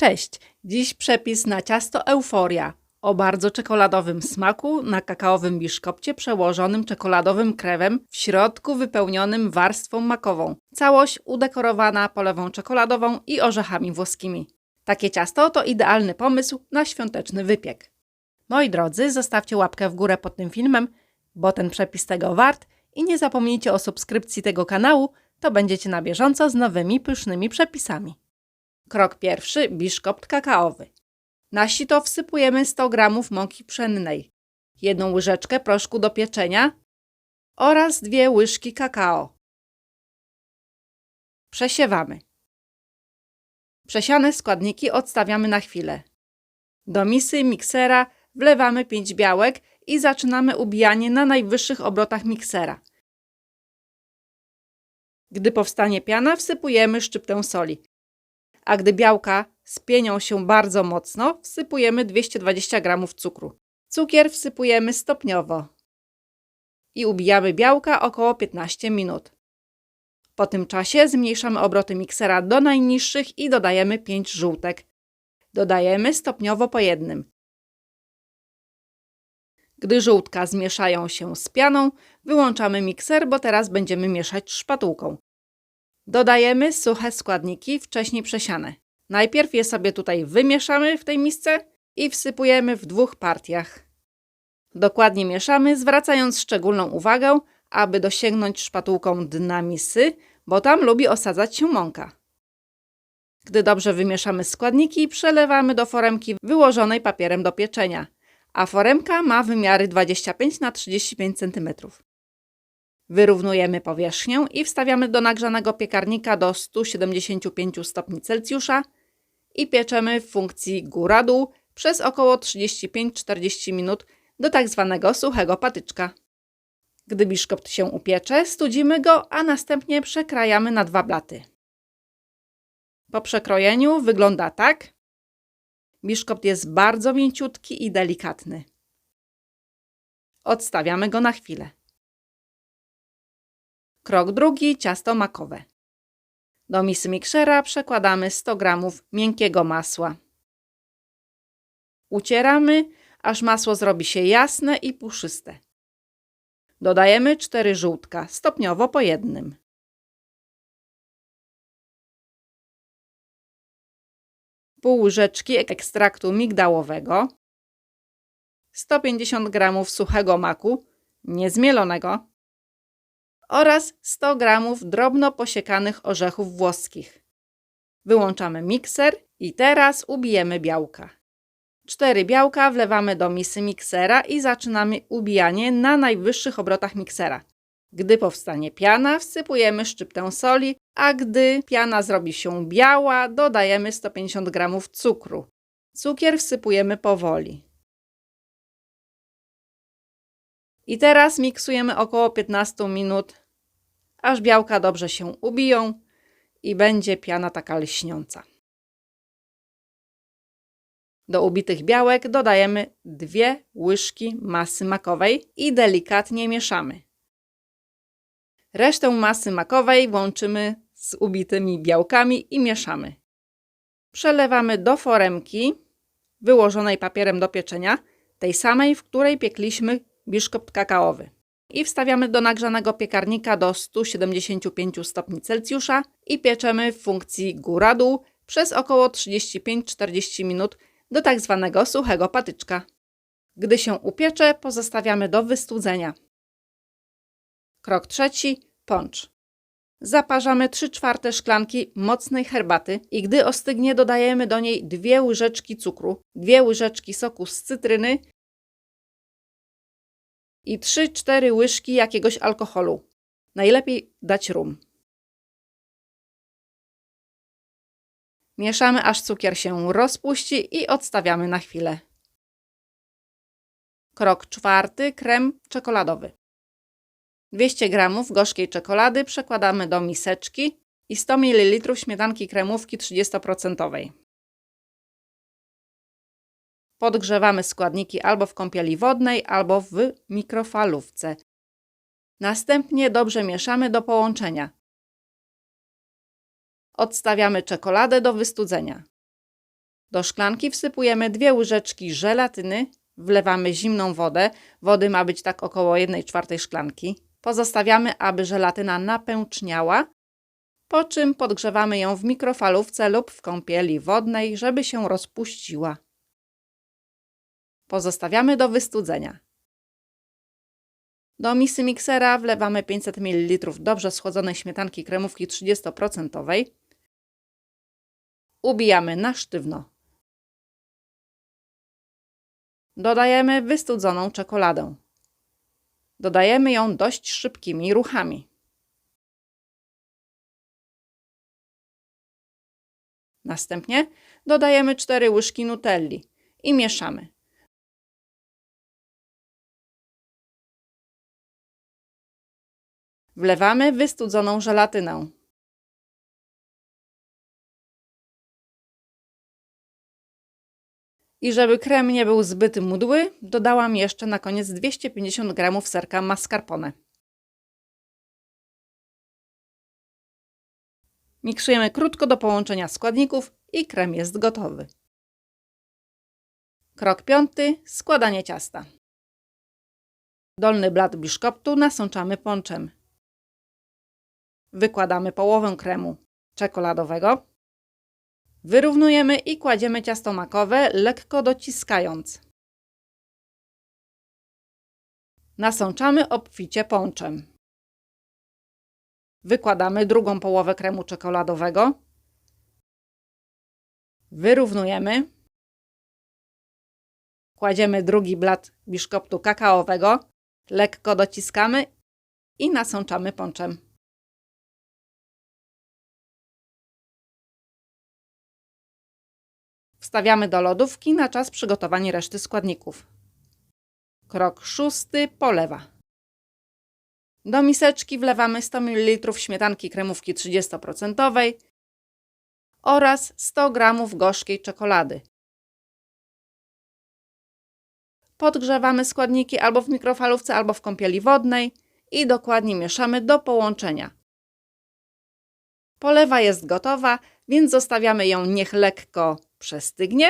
Cześć! Dziś przepis na ciasto Euforia o bardzo czekoladowym smaku na kakaowym biszkopcie przełożonym czekoladowym kremem, w środku wypełnionym warstwą makową. Całość udekorowana polewą czekoladową i orzechami włoskimi. Takie ciasto to idealny pomysł na świąteczny wypiek. Moi drodzy, zostawcie łapkę w górę pod tym filmem, bo ten przepis tego wart i nie zapomnijcie o subskrypcji tego kanału, to będziecie na bieżąco z nowymi pysznymi przepisami. Krok pierwszy. Biszkopt kakaowy. Na sito wsypujemy 100 g mąki pszennej, 1 łyżeczkę proszku do pieczenia oraz 2 łyżki kakao. Przesiewamy. Przesiane składniki odstawiamy na chwilę. Do misy miksera wlewamy 5 białek i zaczynamy ubijanie na najwyższych obrotach miksera. Gdy powstanie piana, wsypujemy szczyptę soli. A gdy białka spienią się bardzo mocno, wsypujemy 220 g cukru. Cukier wsypujemy stopniowo i ubijamy białka około 15 minut. Po tym czasie zmniejszamy obroty miksera do najniższych i dodajemy 5 żółtek. Dodajemy stopniowo po jednym. Gdy żółtka zmieszają się z pianą, wyłączamy mikser, bo teraz będziemy mieszać szpatułką. Dodajemy suche składniki wcześniej przesiane. Najpierw je sobie tutaj wymieszamy w tej misce i wsypujemy w 2 partiach. Dokładnie mieszamy, zwracając szczególną uwagę, aby dosięgnąć szpatułką dna misy, bo tam lubi osadzać się mąka. Gdy dobrze wymieszamy składniki, przelewamy do foremki wyłożonej papierem do pieczenia, a foremka ma wymiary 25 na 35 cm. Wyrównujemy powierzchnię i wstawiamy do nagrzanego piekarnika do 175 stopni Celsjusza i pieczemy w funkcji góra-dół przez około 35-40 minut do tak zwanego suchego patyczka. Gdy biszkopt się upiecze, studzimy go, a następnie przekrajamy na 2 blaty. Po przekrojeniu wygląda tak. Biszkopt jest bardzo mięciutki i delikatny. Odstawiamy go na chwilę. Krok drugi. Ciasto makowe. Do misy miksera przekładamy 100 g miękkiego masła. Ucieramy, aż masło zrobi się jasne i puszyste. Dodajemy 4 żółtka, stopniowo po jednym. Pół łyżeczki ekstraktu migdałowego. 150 g suchego maku, niezmielonego. Oraz 100 g drobno posiekanych orzechów włoskich. Wyłączamy mikser i teraz ubijemy białka. 4 białka wlewamy do misy miksera i zaczynamy ubijanie na najwyższych obrotach miksera. Gdy powstanie piana, wsypujemy szczyptę soli, a gdy piana zrobi się biała, dodajemy 150 g cukru. Cukier wsypujemy powoli. I teraz miksujemy około 15 minut, aż białka dobrze się ubiją i będzie piana taka lśniąca. Do ubitych białek dodajemy 2 łyżki masy makowej i delikatnie mieszamy. Resztę masy makowej łączymy z ubitymi białkami i mieszamy. Przelewamy do foremki wyłożonej papierem do pieczenia, tej samej, w której piekliśmy biszkopt kakaowy. I wstawiamy do nagrzanego piekarnika do 175 stopni Celsjusza i pieczemy w funkcji góra-dół przez około 35-40 minut do tak zwanego suchego patyczka. Gdy się upiecze, pozostawiamy do wystudzenia. Krok trzeci. Poncz. Zaparzamy 3/4 szklanki mocnej herbaty i gdy ostygnie, dodajemy do niej 2 łyżeczki cukru, 2 łyżeczki soku z cytryny i 3-4 łyżki jakiegoś alkoholu. Najlepiej dać rum. Mieszamy, aż cukier się rozpuści i odstawiamy na chwilę. Krok czwarty. Krem czekoladowy. 200 g gorzkiej czekolady przekładamy do miseczki i 100 ml śmietanki kremówki 30%. Podgrzewamy składniki albo w kąpieli wodnej, albo w mikrofalówce. Następnie dobrze mieszamy do połączenia. Odstawiamy czekoladę do wystudzenia. Do szklanki wsypujemy 2 łyżeczki żelatyny, wlewamy zimną wodę. Wody ma być tak około 1/4 szklanki. Pozostawiamy, aby żelatyna napęczniała, po czym podgrzewamy ją w mikrofalówce lub w kąpieli wodnej, żeby się rozpuściła. Pozostawiamy do wystudzenia. Do misy miksera wlewamy 500 ml dobrze schłodzonej śmietanki kremówki 30%. Ubijamy na sztywno. Dodajemy wystudzoną czekoladę. Dodajemy ją dość szybkimi ruchami. Następnie dodajemy 4 łyżki nutelli i mieszamy. Wlewamy wystudzoną żelatynę. I żeby krem nie był zbyt mdły, dodałam jeszcze na koniec 250 g serka mascarpone. Miksujemy krótko do połączenia składników i krem jest gotowy. Krok 5. Składanie ciasta. Dolny blat biszkoptu nasączamy ponczem. Wykładamy połowę kremu czekoladowego. Wyrównujemy i kładziemy ciasto makowe, lekko dociskając. Nasączamy obficie ponczem. Wykładamy drugą połowę kremu czekoladowego. Wyrównujemy. Kładziemy drugi blat biszkoptu kakaowego. Lekko dociskamy i nasączamy ponczem. Wstawiamy do lodówki na czas przygotowania reszty składników. Krok 6. Polewa. Do miseczki wlewamy 100 ml śmietanki kremówki 30% oraz 100 g gorzkiej czekolady. Podgrzewamy składniki albo w mikrofalówce, albo w kąpieli wodnej i dokładnie mieszamy do połączenia. Polewa jest gotowa, więc zostawiamy ją niech lekko przestygnie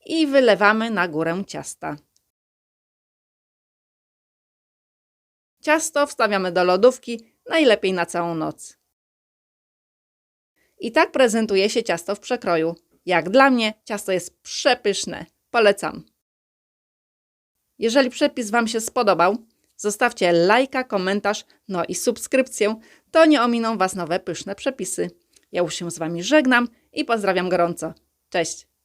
i wylewamy na górę ciasta. Ciasto wstawiamy do lodówki, najlepiej na całą noc. I tak prezentuje się ciasto w przekroju. Jak dla mnie ciasto jest przepyszne. Polecam. Jeżeli przepis Wam się spodobał, zostawcie lajka, komentarz, no i subskrypcję, to nie ominą Was nowe pyszne przepisy. Ja już się z Wami żegnam i pozdrawiam gorąco. Cześć!